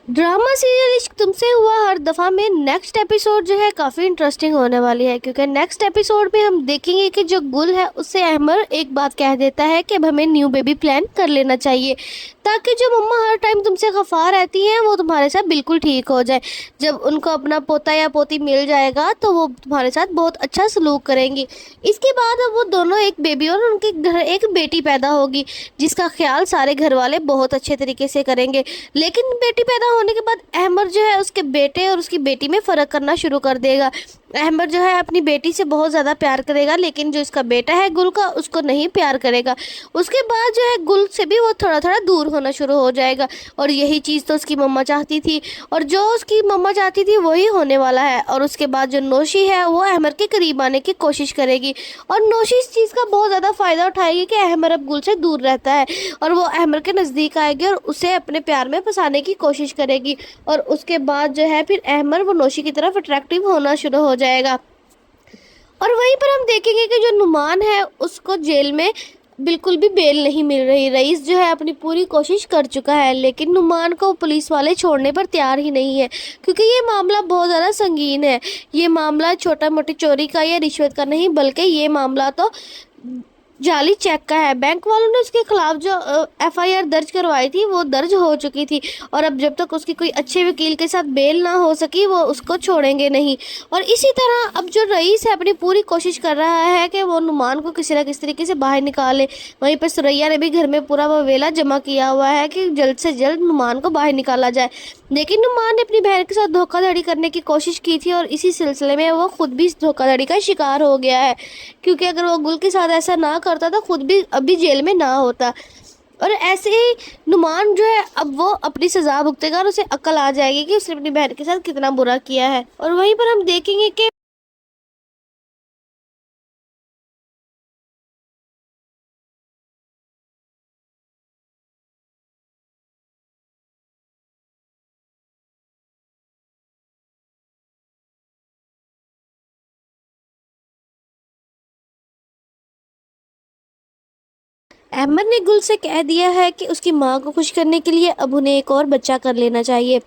Drama serial इश्क तुमसे हुआ हर दफ़ा में नेक्स्ट एपिसोड जो है काफ़ी इंटरेस्टिंग होने वाली है, क्योंकि नेक्स्ट एपिसोड में हम देखेंगे कि जो गुल है उससे अहमर एक बात कह देता है कि अब हमें न्यू बेबी प्लान कर लेना चाहिए, ताकि जो मम्मा हर टाइम तुमसे खफा रहती हैं वो तुम्हारे साथ बिल्कुल ठीक हो जाए। जब उनको अपना पोता या पोती मिल जाएगा तो वो तुम्हारे साथ बहुत अच्छा सलूक करेंगी। इसके बाद अब वो दोनों एक बेबी और उनके घर एक बेटी पैदा होगी, जिसका ख्याल सारे घर वाले बहुत अच्छे तरीके से करेंगे। लेकिन बेटी पैदा होने के बाद अहमर जो है उसके बेटे और उसकी बेटी में फ़र्क करना शुरू कर देगा। अहमर जो है अपनी बेटी से बहुत ज़्यादा प्यार करेगा, लेकिन जो इसका बेटा है गुल का उसको नहीं प्यार करेगा। उसके बाद जो है गुल से भी वो थोड़ा थोड़ा दूर होना शुरू हो जाएगा, और यही चीज़ तो उसकी मम्मा चाहती थी, और जो उसकी मम्मा चाहती थी वही होने वाला है। और उसके बाद जो नौशी है वो अहमर के करीब आने की कोशिश करेगी, और नौशी इस चीज़ का बहुत ज़्यादा फ़ायदा उठाएगी कि अहमर अब गुल से दूर रहता है, और वो अहमर के नज़दीक आएगी और उसे अपने प्यार में फंसाने की कोशिश करेगी। और उसके बाद जो है फिर अहमर वो नौशी की तरफ अट्रैक्टिव होना शुरू हो जाएगा। और वहीं पर हम देखेंगे कि जो नुमान है उसको जेल में बिल्कुल भी बेल नहीं मिल रही। रईस जो है अपनी पूरी कोशिश कर चुका है, लेकिन नुमान को पुलिस वाले छोड़ने पर तैयार ही नहीं है, क्योंकि ये मामला बहुत ज़्यादा संगीन है। ये मामला छोटा मोटी चोरी का या रिश्वत का नहीं, बल्कि ये मामला तो जाली चेक का है। बैंक वालों ने उसके खिलाफ जो एफआईआर दर्ज करवाई थी वो दर्ज हो चुकी थी, और अब जब तक उसकी कोई अच्छे वकील के साथ बेल ना हो सकी वो उसको छोड़ेंगे नहीं। और इसी तरह अब जो रईस है अपनी पूरी कोशिश कर रहा है कि वो नुमान को किसी ना किसी तरीके से बाहर निकाले। वहीं पर सुरैया ने भी घर में पूरा वेला जमा किया हुआ है कि जल्द से जल्द नुमान को बाहर निकाला जाए। लेकिन नुमान ने अपनी बहन के साथ धोखाधड़ी करने की कोशिश की थी, और इसी सिलसिले में वो खुद भी इस धोखाधड़ी का शिकार हो गया है, क्योंकि अगर वो गुल के साथ ऐसा ना करता तो खुद भी अभी जेल में ना होता। और ऐसे ही नुमान जो है अब वो अपनी सज़ा भुगतेगा, और उसे अक्ल आ जाएगी कि उसने अपनी बहन के साथ कितना बुरा किया है। और वहीं पर हम देखेंगे कि अहमद ने गुल से कह दिया है कि उसकी माँ को खुश करने के लिए अब उन्हें एक और बच्चा कर लेना चाहिए,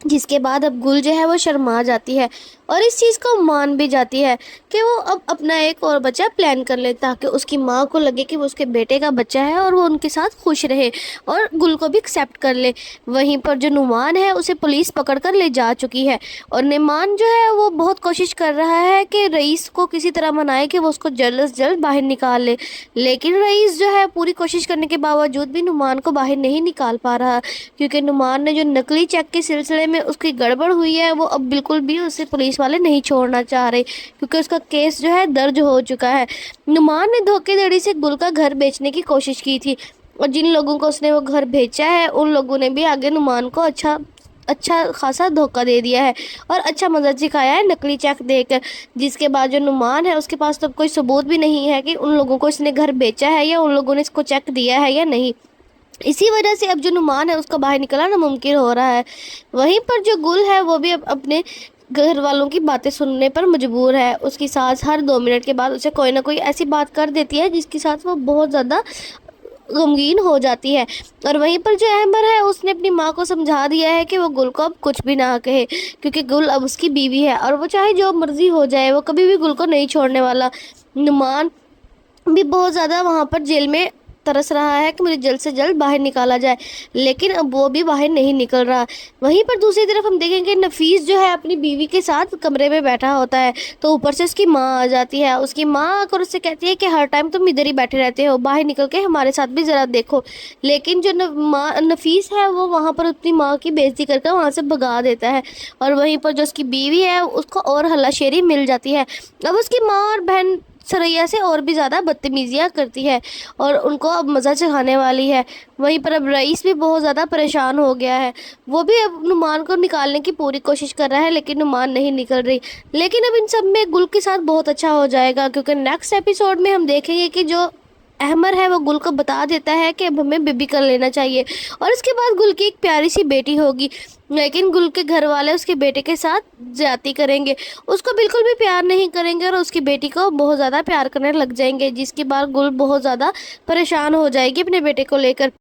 जिसके बाद अब गुल जो है वो शर्मा जाती है, और इस चीज़ को मान भी जाती है कि वो अब अपना एक और बच्चा प्लान कर ले, ताकि उसकी माँ को लगे कि वो उसके बेटे का बच्चा है और वो उनके साथ खुश रहे और गुल को भी एक्सेप्ट कर ले। वहीं पर जो नुमान है उसे पुलिस पकड़ कर ले जा चुकी है, और नुमान जो है वो बहुत कोशिश कर रहा है कि रईस को किसी तरह मनाए कि वो उसको जल्द से जल्द बाहर निकाल ले। लेकिन रईस जो है पूरी कोशिश करने के बावजूद भी नुमान को बाहर नहीं निकाल पा रहा, क्योंकि नुमान ने जो नकली चेक के सिलसिले में उसकी गड़बड़ हुई है वो अब बिल्कुल भी उसे पुलिस वाले नहीं छोड़ना चाह रहे, क्योंकि उसका केस जो है दर्ज हो चुका है। नुमान ने धोखेधड़ी से गुल का घर बेचने की कोशिश की थी, और जिन लोगों को उसने वो घर बेचा है उन लोगों ने भी आगे नुमान को अच्छा खासा धोखा दे दिया है और अच्छा मजा सिखाया है नकली चेक देकर। जिसके बाद जो नुमान है उसके पास तो कोई सबूत भी नहीं है कि उन लोगों को इसने घर बेचा है या उन लोगों ने इसको चेक दिया है या नहीं। इसी वजह से अब जो नुमान है उसका बाहर निकलना नामुमकिन हो रहा है। वहीं पर जो गुल है वो भी अब अपने घर वालों की बातें सुनने पर मजबूर है। उसकी सास हर 2 मिनट के बाद उसे कोई ना कोई ऐसी बात कर देती है जिसके साथ वो बहुत ज़्यादा गमगीन हो जाती है। और वहीं पर जो अहमर है उसने अपनी माँ को समझा दिया है कि वो गुल को अब कुछ भी ना कहे, क्योंकि गुल अब उसकी बीवी है और वो चाहे जो मर्जी हो जाए वो कभी भी गुल को नहीं छोड़ने वाला। नुमान भी बहुत ज़्यादा वहाँ पर जेल में तरस रहा है कि मुझे जल्द से जल्द बाहर निकाला जाए, लेकिन अब वो भी बाहर नहीं निकल रहा। वहीं पर दूसरी तरफ हम देखेंगे नफीस जो है अपनी बीवी के साथ कमरे में बैठा होता है, तो ऊपर से उसकी माँ आ जाती है। उसकी माँ आकर उससे कहती है कि हर टाइम तुम इधर ही बैठे रहते हो, बाहर निकल के हमारे साथ भी ज़रा देखो। लेकिन जो नफीस है वो वहाँ पर अपनी माँ की बेइज्जती करके वहाँ से भगा देता है, और वहीं पर जो उसकी बीवी है उसको और हल्लाशेरी मिल जाती है। अब उसकी माँ और बहन सरैया से और भी ज़्यादा बदतमीजियाँ करती है और उनको अब मज़ा चखाने वाली है। वहीं पर अब रईस भी बहुत ज़्यादा परेशान हो गया है, वो भी अब नुमान को निकालने की पूरी कोशिश कर रहा है, लेकिन नुमान नहीं निकल रही। लेकिन अब इन सब में गुल के साथ बहुत अच्छा हो जाएगा, क्योंकि नेक्स्ट एपिसोड में हम देखेंगे कि जो अहमर है वो गुल को बता देता है कि अब हमें बेबी कर लेना चाहिए, और उसके बाद गुल की एक प्यारी सी बेटी होगी। लेकिन गुल के घर वाले उसके बेटे के साथ ज्यादती करेंगे, उसको बिल्कुल भी प्यार नहीं करेंगे और उसकी बेटी को बहुत ज़्यादा प्यार करने लग जाएंगे, जिसके बाद गुल बहुत ज़्यादा परेशान हो जाएगी अपने बेटे को लेकर।